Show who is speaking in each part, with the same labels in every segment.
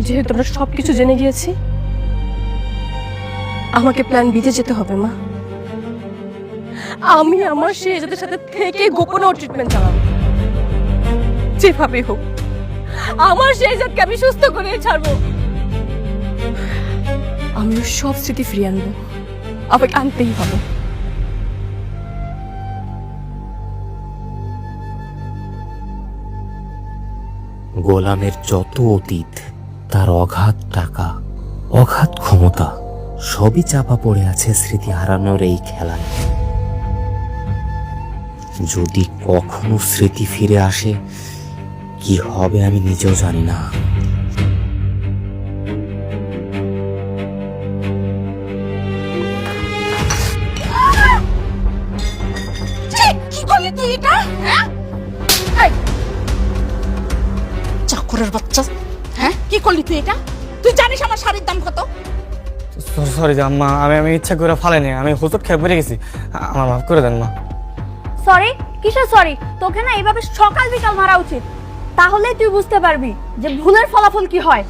Speaker 1: যেহেতু আমরা সবকিছু জেনে গিয়েছি, আমাকে প্ল্যান বিতে যেতে হবে মা। আমি আমার শেহজাদের সাথে থেকে গোপনে ওর ট্রিটমেন্ট চালাবো, যেভাবেই হোক আমার শেহজাদকে আমি সুস্থ করে ছাড়বো। আমি ওর সব স্মৃতি ফিরিয়ে আনবো, আমাকে আনতেই হবে।
Speaker 2: গোলামের যত অতীত, তার অগাধ টাকা, অগাধ ক্ষমতা, সবই চাপা পড়ে আছে স্মৃতি হারানোর এই খেলায়। যদি কখনো স্মৃতি ফিরে আসে, কি হবে আমি নিজেও জানি না।
Speaker 3: কি করলি তুই এটা? চাকরের বাচ্চা, হ্যাঁ কি করলি তুই এটা? তুই জানিস আমার শাড়ির দাম কত?
Speaker 4: সরি আম্মা, আমি ইচ্ছা করে ফালাইনি, আমি হুজুর খেয়ে পড়ে গেছি, আমার মাফ করে দেন মা।
Speaker 5: সরি? কিসের সরি? তোকে না এইভাবে সকাল বিকাল মারা উচিত, তাহলেই তুই বুঝতে পারবি যে ভুলের ফলাফল কি হয়।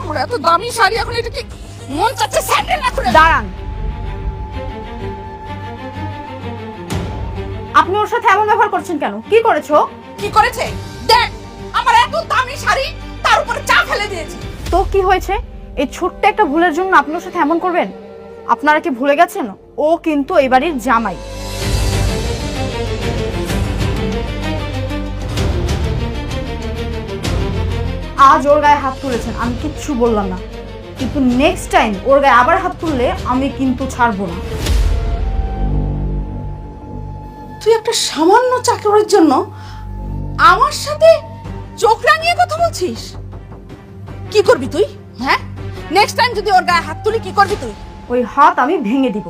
Speaker 3: ওর এত দামি শাড়ি, এখন এটা কি মন চাচ্ছে স্যান্ডেল না করে?
Speaker 5: দাঁড়ান, আপনি ওর সাথে এমন ব্যবহার করছেন কেন? কি করেছো?
Speaker 3: কি করেছে দেখ, আমার এত দামি শাড়ি তার উপরে চা ফেলে দিয়েছে।
Speaker 5: তো কি হয়েছে? এই ছোট্ট একটা ভুলের জন্য আপনি ওর সাথে এমন করবেন? আপনারা কি ভুলে গেছেন ও কিন্তু এই বাড়ির জামাই? আজ ওর গায়ে হাত তুলেছেন, আমি কিচ্ছু বললাম না, কিন্তু নেক্সট টাইম ওর গায়ে আবার হাত তুললে আমি কিন্তু ছাড়বো না।
Speaker 3: তুই একটা সামান্য চাকরের জন্য আমার সাথে চোখ রাঙিয়ে কথা বলছিস? কি করবি তুই? হ্যাঁ, নেক্সট টাইম যদি ওর গায়ে হাত তুলি কি করবি তুই?
Speaker 5: ওই হাত আমি ভেঙে দিব।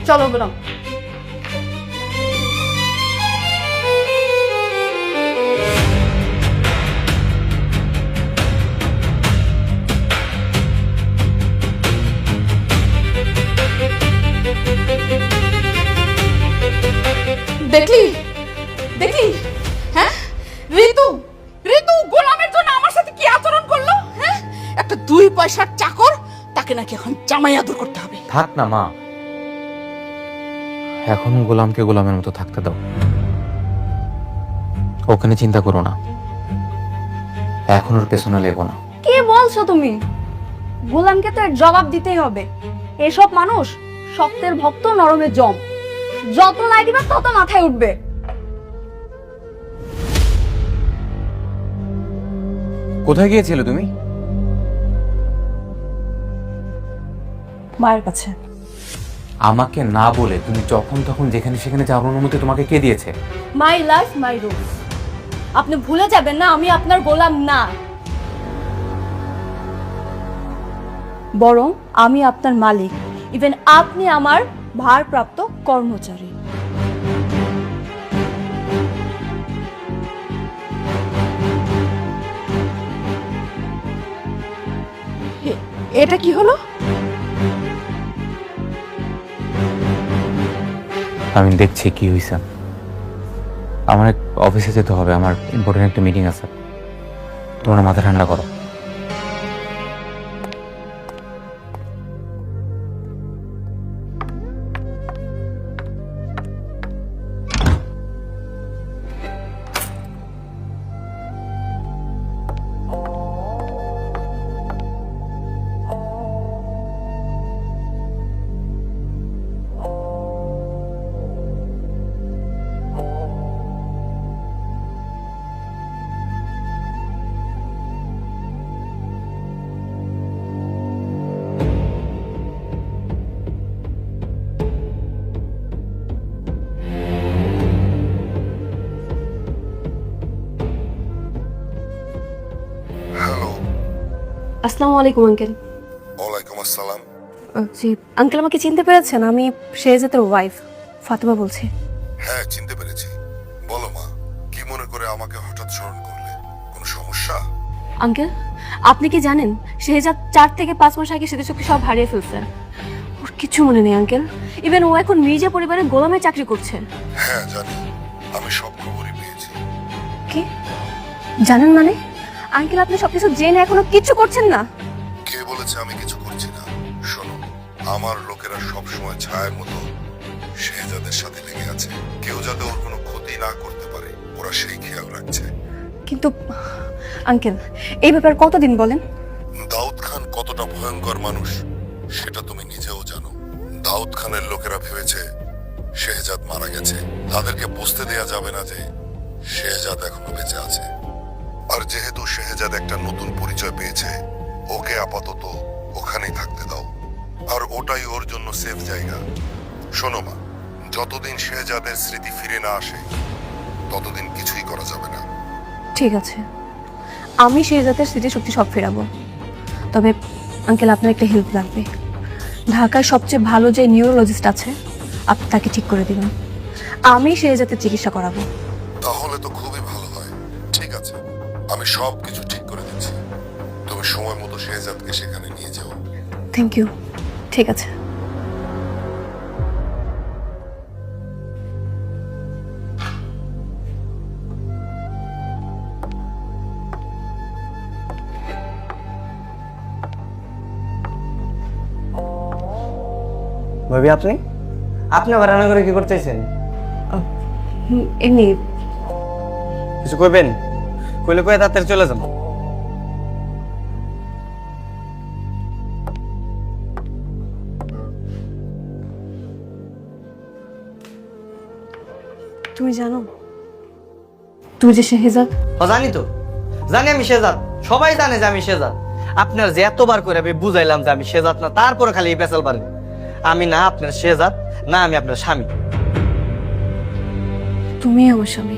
Speaker 5: চলো গোলাম।
Speaker 3: দেখলি দেখলি, হ্যাঁ ঋতু, ঋতু গোলামের জন্য আমার সাথে কি আচরণ করলো? হ্যাঁ, একটা 2 পয়সার চাকর, তাকে নাকি এখন জামাই আদর করতে হবে।
Speaker 2: থাক না মা, এখন গোলামকে গোলামের মতো থাকতে দাও, ওখানে চিন্তা করো না, এখন ওর পেছনে লেগো না।
Speaker 5: কি বলছো তুমি? গোলামকে তো এর জবাব দিতেই হবে। এসব মানুষ শক্তের ভক্ত, নরমের জম, যত লাই দিবা তত মাথায় উঠবে।
Speaker 2: কোথায় গিয়েছিলে তুমি?
Speaker 1: মায়ের কাছে।
Speaker 2: আমাকে না বলে তুমি যখন তখন যেখানে সেখানে যাওয়ার অনুমতি তোমাকে কে দিয়েছে?
Speaker 1: My life my rules. আপনি ভুলে যাবেন না আমি আপনার গোলাম না, বরং আমি আপনার মালিক। ইভেন আপনি আমার ভারপ্রাপ্ত কর্মচারী।
Speaker 3: এটা কি হলো?
Speaker 2: আমি দেখছি কি হয়েছে। আমার অফিসে যেতে হবে, আমার ইম্পর্টেন্ট একটা মিটিং আছে, তোমরা মাথা ঠান্ডা করো।
Speaker 1: আসসালামু আলাইকুম আঙ্কেল।
Speaker 6: ওয়ালাইকুম আসসালাম।
Speaker 1: জি আঙ্কেল, আমাকে চিনতে পেরেছেন? আমি শেহজাদের ওয়াইফ ফাতেমা বলছি।
Speaker 6: হ্যাঁ, চিনতে পেরেছি। বলো মা, কি মনে করে আমাকে হঠাৎ স্মরণ করলে? কোনো সমস্যা?
Speaker 1: আঙ্কেল, আপনি কি জানেন শেহজাদ 4 থেকে 5 মাস আগে স্মৃতিশক্তি সব হারিয়ে ফেলছে। ওর
Speaker 5: কিছু মনে নেই আঙ্কেল। ইভেন ও এখন মির্জা পরিবারের গোলামের চাকরি করছে।
Speaker 6: হ্যাঁ জানি, আমি সব খবরই পেয়েছি।
Speaker 5: কি জানেন মানে? আঙ্কেল আপনি সবকিছু জেনে এখনো কিছু করছেন না?
Speaker 6: কে বলেছে আমি কিছু করছি না? শোনো, আমার লোকেরা সব সময় ছায়ের মতো শেহজাদের সাথে লেগে আছে। কেউ যাতে ওর কোনো ক্ষতি না করতে পারে ওরা সেই খেয়াল রাখছে।
Speaker 5: কিন্তু আঙ্কেল এই ব্যাপার কতদিন বলেন?
Speaker 6: দাউদ খান কতটা ভয়ঙ্কর মানুষ সেটা তুমি নিজেও জানো। দাউদ খানের লোকেরা ভেবেছে শেহজাদ মারা গেছে। তাদেরকে বুঝতে দেয়া যাবে না যে শেহজাদ এখনো বেঁচে আছে। আর যেহেতু শেহজাদ একটা নতুন পরিচয় পেয়েছে, ওকে আপাতত ওখানেই থাকতে দাও। আর ওটাই ওর জন্য সেফ জায়গা। শোনো মা, যতদিন শেহজাদের স্মৃতি ফিরে না আসে ততদিন কিছুই করা যাবে না।
Speaker 5: ঠিক আছে, আমি শেহজাদের স্মৃতিশক্তি সব ফেরাবো। তবে আঙ্কেল আপনার একটা হেল্প লাগবে। ঢাকায় সবচেয়ে ভালো যে নিউরোলজিস্ট আছে আপনি তাকে ঠিক করে দিবেন। আমি শেহজাদের চিকিৎসা করাবো।
Speaker 6: তাহলে তো খুবই ভালো হয়। ঠিক আছে, আমি সব কিছু ঠিক করে দিচ্ছি। তুমি সময় মতো শেহজাদকে সেখানে নিয়ে যাও।
Speaker 5: Thank you. ঠিক আছে।
Speaker 4: ভাবি আপনি আপনি আবার রান্না করে কি করতেছেন?
Speaker 5: এমনি
Speaker 4: কিছু কইবেন? কইলে কয়ে তাড়াতাড়ি চলে যান।
Speaker 5: তুমি জানো তুমি যে শেহজাদ?
Speaker 4: জানি তো, জানি আমি শেহজাদ। সবাই জানে যে আমি শেহজাদ। আপনার যে এতবার করে আমি বুঝাইলাম যে আমি শেহজাদ না, তারপরে খালি এই পেছাল পারেন। আমি না আপনার শেহজাদ, না আমি আপনার স্বামী।
Speaker 5: তুমি আমার স্বামী।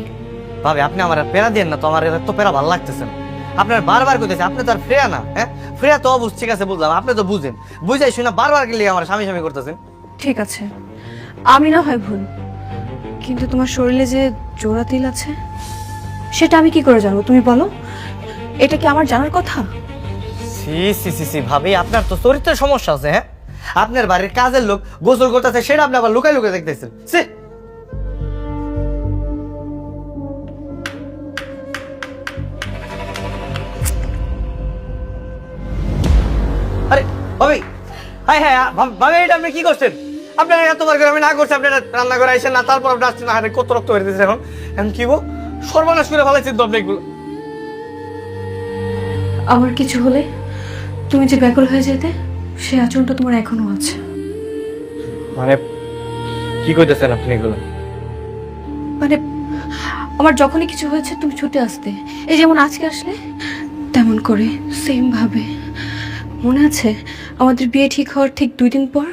Speaker 4: ভাবে আপনি আমার আর পেরা দেন না তো, আমার এত পেরা ভালো লাগতেছে না। আপনার বারবার কইতেছে আপনি তো আর ফ্রেয়া না। হ্যাঁ ফ্রেয়া তো অবশ্য ঠিক আছে বুঝলাম, আপনি তো বুঝেন। বুঝাই শুনে বারবার গেলে আমার স্বামী স্বামী করতেছেন।
Speaker 5: ঠিক আছে, আমি না হয় ভুল, কিন্তু তোমার শরীরে যে জোড়া তিল আছে সেটা আমি কি করে জানবো? তুমি বলো, এটা কি আমার জানার কথা?
Speaker 4: সি সি সি সি ভাবি, আপনার তো চরিত্রের সমস্যা আছে। হ্যাঁ আপনার বাড়ির কাজের লোক গোসল করতেছে, সেটা আপনি আবার লুকাই লুকাই দেখতেছেন। সি আরে ভাবি, হাই হ্যাঁ ভাবি, এটা আপনি কি করছেন? আপনার এতবার করে আমি না করছি, আপনি রান্না করে আইসেন না, তারপর আপনি আসছেন। আরে কত রক্ত বের দিয়েছেন এখন। এখন কি গো, সর্বনাশ করে ফেলাইছেন তো আপনি এগুলো।
Speaker 5: আমার কিছু হলে তুমি যে ব্যাকুল হয়ে যেতে, সে আচরণটা তোমার এখনো আছে।
Speaker 4: মানে কি কইতেছেন আপনি এগুলো?
Speaker 5: মানে আমার যখনই কিছু হয়েছে তুমি ছুটে আসতে, এই যেমন আজকে আসলে তেমন করে সেম ভাবে। মনে আছে আমাদের বিয়ে ঠিক হওয়ার ঠিক 2 দিন পর?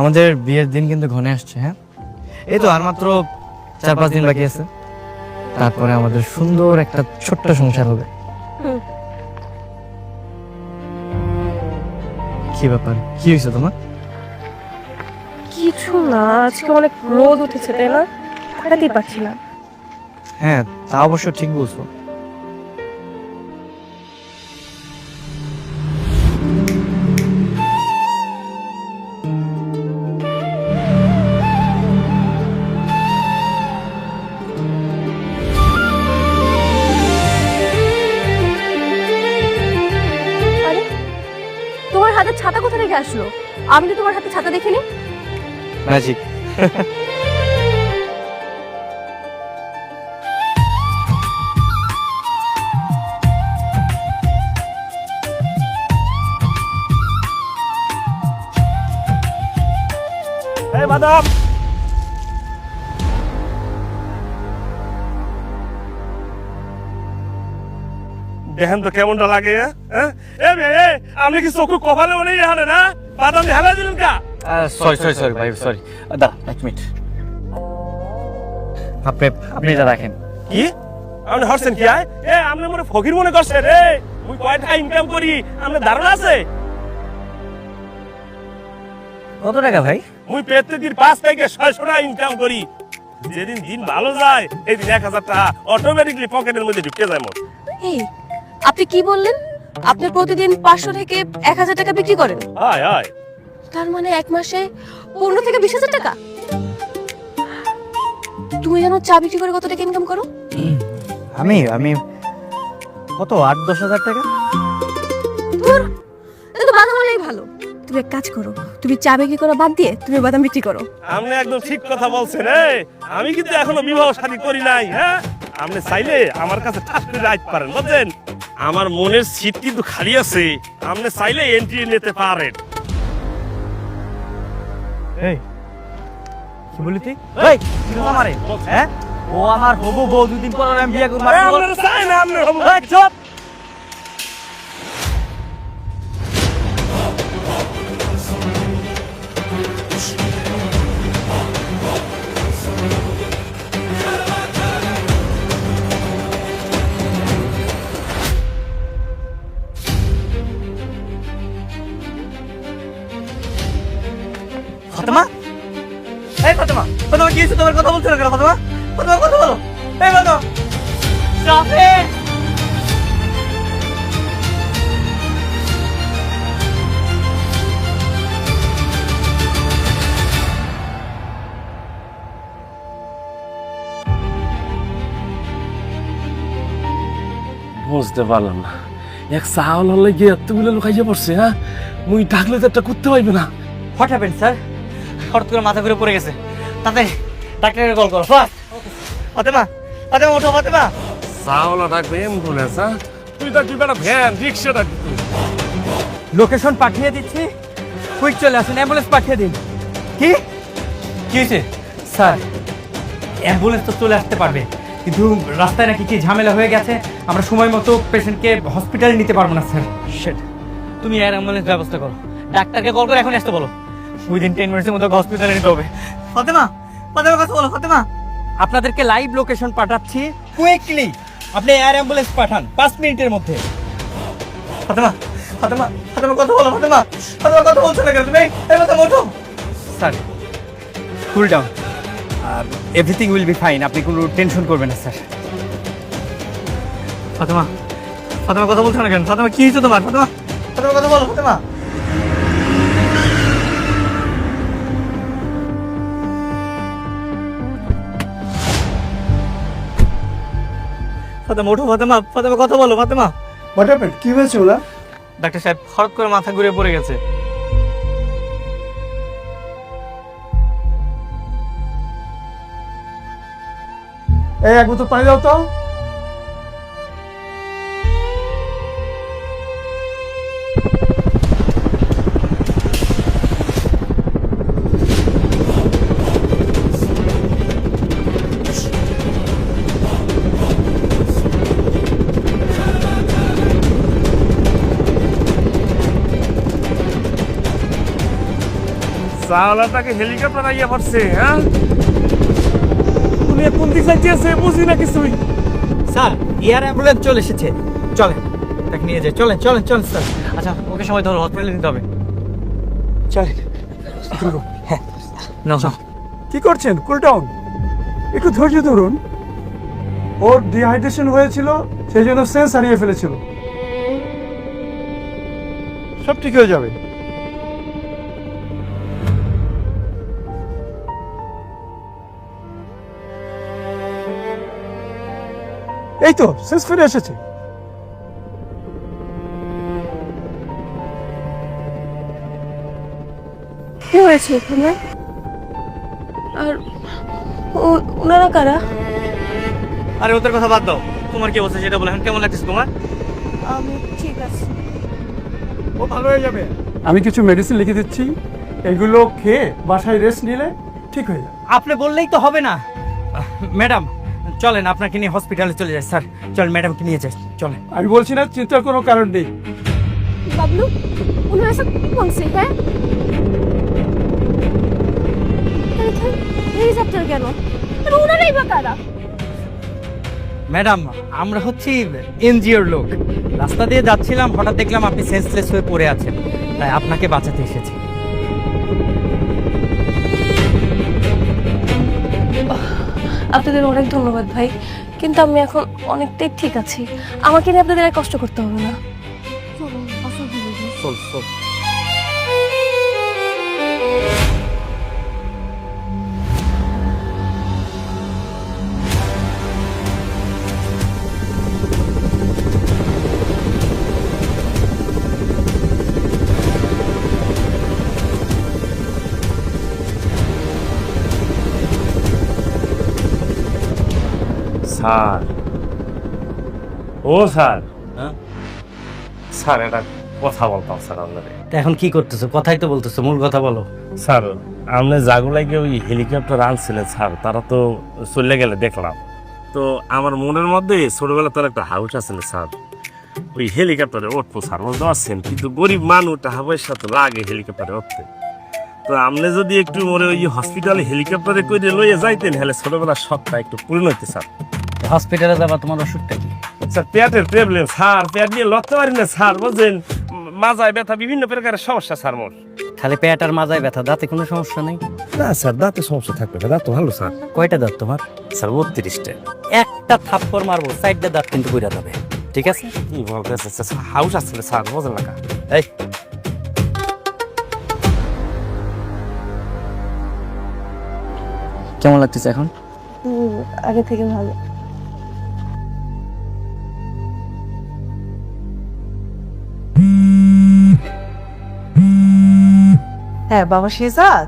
Speaker 4: আমাদের বিয়ের দিন কিন্তু ঘনে আসছে। হ্যাঁ এই তো আর মাত্র 4-5 দিন বাকি আছে, তারপরে আমাদের সুন্দর একটা ছোট্ট সংসার হবে। কি ব্যাপার, কি হয়েছে তোমার?
Speaker 5: কিছু না, আজকে অনেক রোদ উঠেছে তাই না, কাটাতেই পারছি না।
Speaker 4: হ্যাঁ তা অবশ্য ঠিক বলছো।
Speaker 5: আরে তোমার হাতে ছাতা কোথা থেকে আসলো? আমি তো তোমার হাতে ছাতা দেখিনি।
Speaker 4: ম্যাজিক।
Speaker 7: এই মাধব, দেখেন তো কেমনটা লাগে। হ্যাঁ আপনি কি চোখ কপালে মনে হারে না? বাদাম হেলা দিলেন কা?
Speaker 4: সরি সরি সরি ভাই, সরি। দা 1 মিনিট, আপনি এটা রাখেন।
Speaker 7: কি আপনি হরছেন কি? আপনি মনে ফকির মনে করছেন? মুই কয় টাকা ইনকাম করি আপনার ধারণা আছে?
Speaker 4: কত টাকা ভাই?
Speaker 7: মুই প্রত্যেকদিন 5 থেকে 600 টাকা ইনকাম করি। যেদিন দিন ভালো যায় এই দিন 1000 টাকা অটোমেটিকলি পকেটের মধ্যে ঢুকে যায় মোর।
Speaker 5: এই আপনি কি বললেন? আপনি প্রতিদিন 500 থেকে 1000 টাকা বিক্রি করেন?
Speaker 7: হায় হায়,
Speaker 5: তার মানে এক মাসে 15 থেকে 20,000 টাকা। তুমি জানো চা বিক্রি করে কত টাকা ইনকাম করো?
Speaker 4: আমি কত 8-10 হাজার টাকা।
Speaker 5: ধুর, এটা তো বাদাম হলেই ভালো। তুমি এক কাজ করো, তুমি চা বিক্রি করা বাদ দিয়ে তুমি বাদাম বিক্রি করো।
Speaker 7: আপনি একদম ঠিক কথা বলছেন। আমি কিন্তু এখনো বিবাহ শাদী করি নাই। হ্যাঁ, আপনি চাইলে আমার কাছে ঠাস করে আইতে পারেন, বুঝছেন? আমার মনের সিট কিন্তু খালি আছে, আপনি চাইলে এন্ট্রি নিতে পারেন।
Speaker 4: এই কি বলি তুই? এই কি কথা মারে? হ্যাঁ, ও আমার হবু বউ, দুদিন পর আমি বিয়ে করব।
Speaker 7: আপনারা চাই না আপনি হবু।
Speaker 4: এই চুপ। ফাতেমা, এই ফাতেমা, ফাতেমা কি হয়েছে? তোমার কথা বলছো না কেন? ফাতেমা, ফাতেমা কথা বলো। এই ফাতেমা, শাফিক।
Speaker 7: বুঝতে পারলাম না, এক চাওয়াল লাগে এতগুলো লোক আইয়া পড়ছে। হ্যাঁ, মুই ডাকলে তো একটা করতে পারবে না।
Speaker 4: What happened sir? হঠাৎ করে মাথা ঘুরে পড়ে গেছে। তাতে ডাক্তারকে কল করো ফাস্ট। ফাতেমা, ফাতেমা ওঠো ফাতেমা।
Speaker 7: চাওয়ালা ডাকবে অ্যাম্বুলেন্স? হ্যাঁ, তুই ডাকবি বেটা ভ্যান, রিক্সা ডাকবি তুই।
Speaker 4: লোকেশন পাঠিয়ে দিচ্ছি, কুইক চলে আসুন, অ্যাম্বুলেন্স পাঠিয়ে দিন। কি কি হয়েছে স্যার? অ্যাম্বুলেন্স তো চলে আসতে পারবে, কিন্তু রাস্তায় নাকি কি ঝামেলা হয়ে গেছে, আমরা সময় মতো পেশেন্টকে হসপিটালে নিতে পারবো না স্যার। শিট, তুমি এয়ার অ্যাম্বুলেন্স ব্যবস্থা করো, ডাক্তারকে কল করে এখন আসতে বলো। উইদিন 10 মিনিটের মধ্যে হসপিটালে নিতে হবে। ফাতেমা, ফাতেমা কথা বলো। ফাতেমা, আপনাদেরকে লাইভ লোকেশন পাঠাচ্ছি, কুইকলি আপনি এয়ার অ্যাম্বুলেন্স পাঠান 5 মিনিটের মধ্যে। ফাতেমা, ফাতেমা, ফাতেমা কথা বলো। ফাতেমা, ফাতেমা কথা বলছো না কেন তুমি? এই ফাতেমা ওঠো। Sir, cool down, everything will be fine, আপনি কোনো টেনশন করবেন না স্যার। ফাতেমা, ফাতেমা কথা বলছো না কেন? ফাতেমা কি হয়েছে তোমার? ফাতেমা, ফাতেমা কথা বলো। ফাতেমা, ফাতেমা ওঠো। ফাতেমা, ফাতেমা কথা বলো। Fatema,
Speaker 8: what happened? কি হয়েছে ওলা?
Speaker 4: ডাক্তার সাহেব হঠাৎ করে মাথা ঘুরে পড়ে গেছে।
Speaker 8: এই এক বোতল পানি দাও তো।
Speaker 7: চাওয়ালাটাকে হেলিকপ্টার আইয়া পড়ছে। হ্যাঁ, উনি কোন দিক যাইতেছে বুঝি না কিছুই।
Speaker 4: স্যার, এয়ার অ্যাম্বুলেন্স চলে এসেছে, চলেন তাকে নিয়ে যাই। চলেন চলেন চলেন স্যার। আচ্ছা, ওকে সময় ধরো, হসপিটালে নিতে হবে। চলেন। হ্যাঁ, নাও।
Speaker 8: কি করছেন? কুল ডাউন, একটু ধৈর্য ধরুন। ওর ডিহাইড্রেশন হয়েছিল, সেই জন্য সেন্স হারিয়ে ফেলেছিল। সব ঠিক হয়ে যাবে। এই তো সেন্স ফিরে এসেছে।
Speaker 5: কি হয়েছে এখানে? আর ওনারা কারা?
Speaker 4: আরে ওদের কথা বাদ দাও, তোমার কি অবস্থা সেটা বলো। এখন কেমন লাগছে তোমার?
Speaker 5: আমি ঠিক আছে।
Speaker 8: ও ভালো হয়ে যাবে। আমি কিছু মেডিসিন লিখে দিচ্ছি, এগুলো খেয়ে বাসায় রেস্ট নিলে ঠিক হয়ে যাবে।
Speaker 4: আপনি বললেই তো হবে না। ম্যাডাম চলেন, আপনাকে নিয়ে হসপিটালে চলে যাই। স্যার চলেন, ম্যাডামকে নিয়ে যাই, চলেন।
Speaker 8: আমি বলছি না, চিন্তার কোনো কারণ নেই।
Speaker 5: বাবলু, ওনারা সব কি বলছে? হ্যাঁ, হেলিকপ্টার কেন? আর ওনারাই বা কারা?
Speaker 4: ম্যাডাম, আমরা হচ্ছি এনজিওর লোক। রাস্তা দিয়ে যাচ্ছিলাম, হঠাৎ দেখলাম আপনি সেন্সলেস হয়ে পড়ে আছেন, তাই আপনাকে বাঁচাতে এসেছি।
Speaker 5: আপনাদের অনেক ধন্যবাদ ভাই, কিন্তু আমি এখন অনেকটাই ঠিক আছি। আমাকে নিয়ে আপনাদের আর কষ্ট করতে হবে না।
Speaker 4: চল চল।
Speaker 7: স্যার, ও স্যার,
Speaker 4: হ্যাঁ?
Speaker 7: স্যার একটা কথা বলতাম স্যার আপনাদের।
Speaker 4: তা এখন কি করতেছো? কথাই তো বলতেছো, মূল কথা বলো।
Speaker 7: স্যার, আপনি জাগুলাইকে ওই হেলিকপ্টার আনছিলেন স্যার, তারা তো চলে গেলে দেখলাম। তো আমার মনের মধ্যে ছোটবেলা তোর একটা হাউস আছিল স্যার, ওই হেলিকপ্টারে উঠবো স্যার, বুঝতে পারছেন? কিন্তু গরিব মানুষ টাকা পয়সা তো লাগে হেলিকপ্টারে উঠতে। তো আপনি যদি একটু মনে ওই হসপিটালে হেলিকপ্টারে করে লইয়ে যাইতেন, হলে ছোটবেলার শখটা একটু পূর্ণ হইতে স্যার।
Speaker 4: হসপিটালে যাবা, তোমার ওষুধটা কি?
Speaker 7: স্যার পেটের প্রবলেম স্যার, পেট নিয়ে লড়তে পারি না স্যার, বুঝছেন? মাজায় ব্যথা, বিভিন্ন প্রকারের সমস্যা স্যার মোর।
Speaker 4: খালি পেট আর মাজায় ব্যথা, দাঁতে কোনো সমস্যা নেই?
Speaker 7: না স্যার, দাঁতে সমস্যা থাকবে না, দাঁত তো ভালো স্যার।
Speaker 4: কয়টা দাঁত তোমার?
Speaker 7: স্যার 32টা।
Speaker 4: একটা থাপ্পড় মারবো, সাইডটা দাঁত কিন্তু কইরা যাবে, ঠিক আছে?
Speaker 7: কি বলতেছে স্যার, হাউস আসলে স্যার, বোঝেন না?
Speaker 4: এই কেমন লাগতেছে এখন?
Speaker 5: আগে থেকে ভালো।
Speaker 9: হ্যাঁ বাবা শেহজাদ,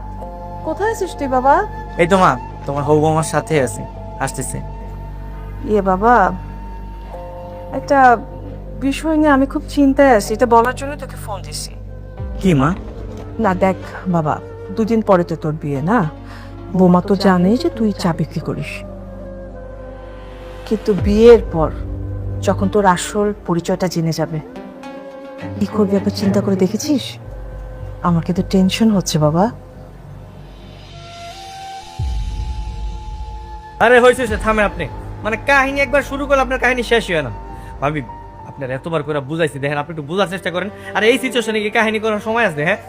Speaker 9: কোথায় আছিস তুই বাবা?
Speaker 4: এই তো মা, তোমার হবু আমার সাথে আছে, আসতেছে।
Speaker 9: ইয়ে বাবা, একটা বিষয় নিয়ে আমি খুব চিন্তায় আছি, এটা বলার জন্য তোকে ফোন দিছি।
Speaker 4: কি মা?
Speaker 9: না দেখ বাবা, দুদিন পরে তো তোর বিয়ে না, বৌমা তো জানেই যে তুই চা বিক্রি করিস, কিন্তু বিয়ের পর যখন তোর আসল পরিচয়টা জেনে যাবে, কি করবি একবার চিন্তা করে দেখেছিস? আমার কিন্তু টেনশন হচ্ছে বাবা।
Speaker 4: আরে হয়েছে সে, থামে আপনি। মানে কাহিনী একবার শুরু করলে আপনার কাহিনী শেষ হয় না। ভাবি, আপনার এতবার করে বুঝাইছি, দেখেন আপনি একটু বোঝার চেষ্টা করেন। আর এই সিচুয়েশনে কি কাহিনী করার সময় আছে? হ্যাঁ,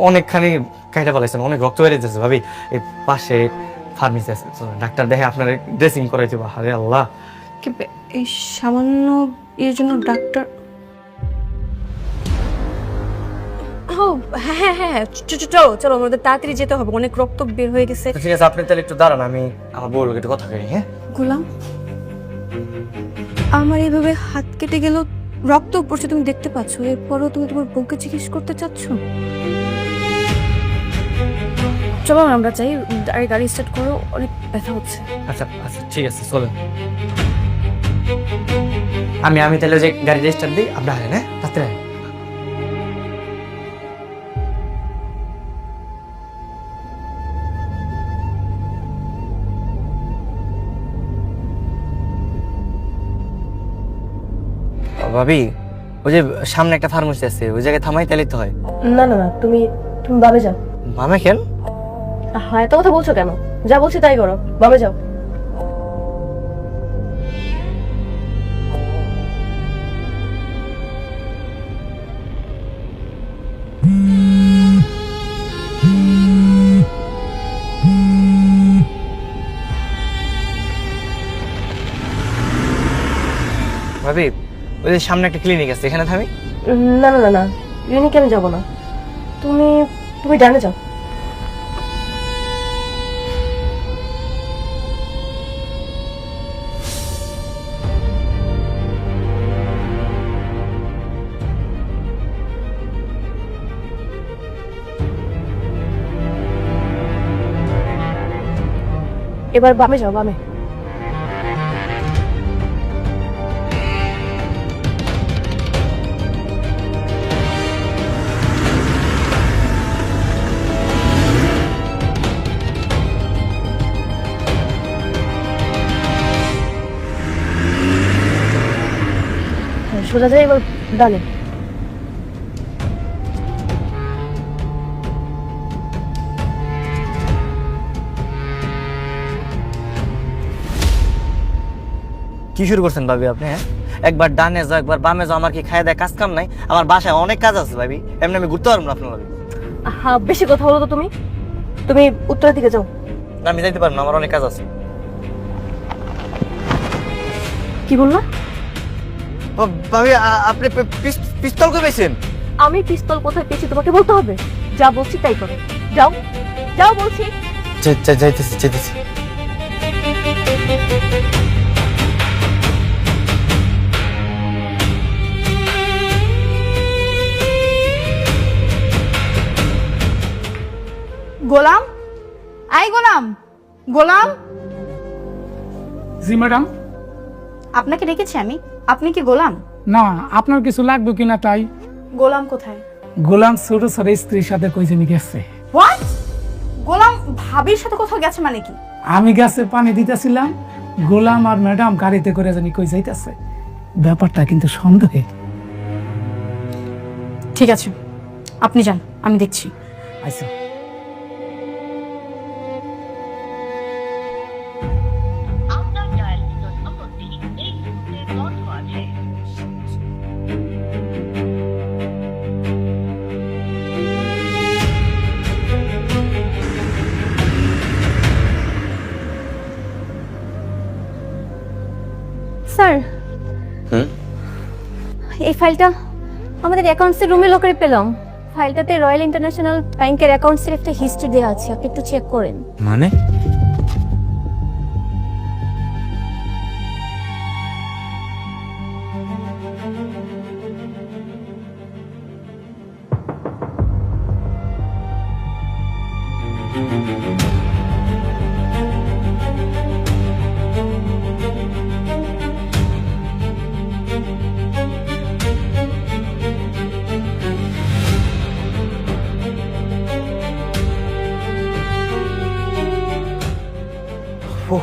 Speaker 4: অনেকখানি কাহিটা বলেছেন, অনেক রক্ত বেড়ে যাচ্ছে ভাবি। এই পাশে ফার্মেসি আছে, ডাক্তার দেখে আপনার ড্রেসিং করাই দেবো। আরে আল্লাহ,
Speaker 5: এই সামান্য এর জন্য ডাক্তার? ও হ্যাঁ হ্যাঁ হ্যাঁ, চলো চলো, আমাদের তাড়াতাড়ি যেতে হবে, অনেক রক্ত বের হয়ে গেছে।
Speaker 4: ঠিক আছে, আপনি তাহলে একটু দাঁড়ান, আমি আমার বউর একটু কথা কই। হ্যাঁ
Speaker 5: গোলাম, আমার এইভাবে হাত কেটে গেল, রক্ত পড়ছে, তুমি দেখতে পাচ্ছ, এরপরও তুমি তোমার বউকে জিজ্ঞেস করতে চাচ্ছ? চলো আমরা যাই, গাড়ি স্টার্ট করো, অনেক ব্যথা হচ্ছে।
Speaker 4: আচ্ছা আচ্ছা, ঠিক আছে চলেন। আমি তাহলে যে গাড়ি রেজিস্টার দিই, আপনার হ্যাঁ রাত্রে। ভাবি, ওই যে সামনে একটা ফার্মেসি আছে, ওই জায়গায় থামাই তাহলে তো হয়।
Speaker 5: না না না, তুমি তুমি বাবে যাও।
Speaker 4: মামা কেন?
Speaker 5: হ্যাঁ, এত কথা বলছো কেন? যা বলছি তাই করো, বাবে যাও।
Speaker 4: ভাবি, ওই যে সামনে একটা ক্লিনিক আছে, এখানে থামি।
Speaker 5: না না না না, ক্লিনিকে আমি যাবো না, তুমি তুমি ডানে যাও। এবার বামে যাও, বামে। সোজা যায়, এবার ডানে।
Speaker 4: কি শুরু করছেন ভাবি আপনি? হ্যাঁ, একবার ডানে যাও, একবার বামে যাও, আমার কি খায় দেয় কাজ কাম নাই? আমার বাসায় অনেক কাজ আছে ভাবি, এমনি আমি ঘুরতে পারবো না আপনার ভাবি।
Speaker 5: হ্যাঁ, বেশি কথা বলো তো, তুমি তুমি উত্তরের দিকে যাও।
Speaker 4: না, আমি যাইতে পারবো না, আমার অনেক কাজ আছে।
Speaker 5: কি বললা?
Speaker 4: ভাবি আপনি পিস্তল কই পেয়েছেন?
Speaker 5: আমি পিস্তল কোথায় পেয়েছি তোমাকে বলতে হবে? যা বলছি তাই করো। যাও যাও বলছি।
Speaker 4: যাইতেছি।
Speaker 3: গোলাম, আই গোলাম, গোলাম।
Speaker 10: জি ম্যাডাম।
Speaker 1: আপনাকে ডেকেছি আমি, আপনি কি গোলাম?
Speaker 10: না, আপনার কিছু লাগবে কিনা তাই।
Speaker 1: গোলাম কোথায়?
Speaker 10: গোলাম ছোট ছোট স্ত্রীর সাথে কই জানি গেছে।
Speaker 1: হোয়াট? গোলাম ভাবির সাথে কোথাও গেছে মানে কি?
Speaker 10: আমি গাছে পানি দিতেছিলাম, গোলাম আর ম্যাডাম গাড়িতে করে জানি কই যাইতেছে। ব্যাপারটা কিন্তু সন্দেহে।
Speaker 1: ঠিক আছে, আপনি যান, আমি দেখছি।
Speaker 10: আচ্ছা।
Speaker 5: স্যার, এই ফাইলটা আমাদের অ্যাকাউন্টসের রুমে লকারে পেলাম। ফাইলটাতে রয়্যাল ইন্টারন্যাশনাল ব্যাংকের অ্যাকাউন্টসের একটা হিস্ট্রি দেওয়া আছে, আপনি একটু চেক করেন।
Speaker 2: মানে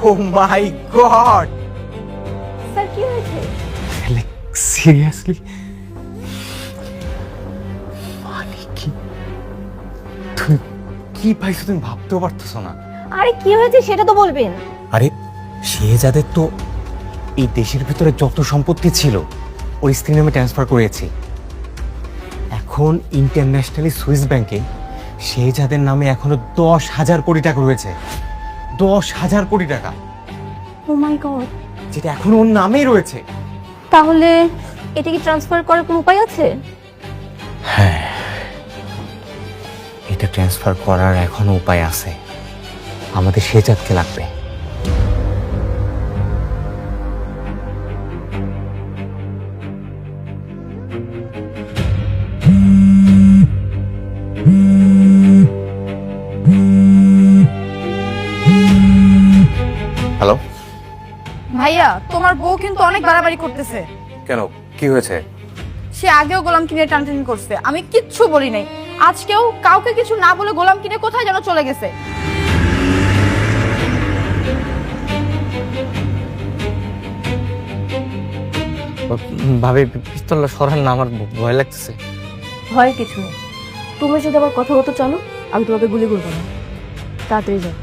Speaker 4: ও মাই গড,
Speaker 5: স্যার কি হয়েছে?
Speaker 10: সিরিয়াসলি? মানে কি?
Speaker 4: তুমি কি পাইছো তুমি ভাবতেও পারতেছো না।
Speaker 5: আরে কি হয়েছে সেটা তো বলবেন।
Speaker 2: আরে শেহজাদের তো এই দেশের ভিতরে যত সম্পত্তি ছিল ওর স্ত্রীর নামে ট্রান্সফার করেছি। এখন ইন্টারন্যাশনালি সুইস ব্যাংকে শেহজাদের নামে এখনো 10,000 কোটি টাকা রয়েছে। 10,000 কোটি টাকা,
Speaker 5: ও মাই গড।
Speaker 2: যেটা এখনো ওর নামেই রয়েছে।
Speaker 5: তাহলে এটা কি ট্রান্সফার করার কোনো উপায় আছে?
Speaker 2: হ্যাঁ, এটা ট্রান্সফার করার এখনো উপায় আছে। আমাদের শেহজাদকে লাগবে। হ্যালো
Speaker 1: ভাইয়া, তোমার বউ কিন্তু অনেক বাড়াবাড়ি করতেছে।
Speaker 2: কেন, কি হয়েছে?
Speaker 1: সে আগেও গোলাম কিনে টানটানি করছে, আমি কিচ্ছু বলি নাই। আজকেও কাউকে কিছু না বলে গোলাম কিনে কোথায় যেন চলে গেছে।
Speaker 4: ভাবি পিস্তলটা সরান না, আমার ভয় লাগতেছে।
Speaker 5: ভয়ের কিছু নেই। তুমি যদি আবার কথা বলতে চলো, আমি তোমাকে গুলি করবো না। তাড়াতাড়ি যাও।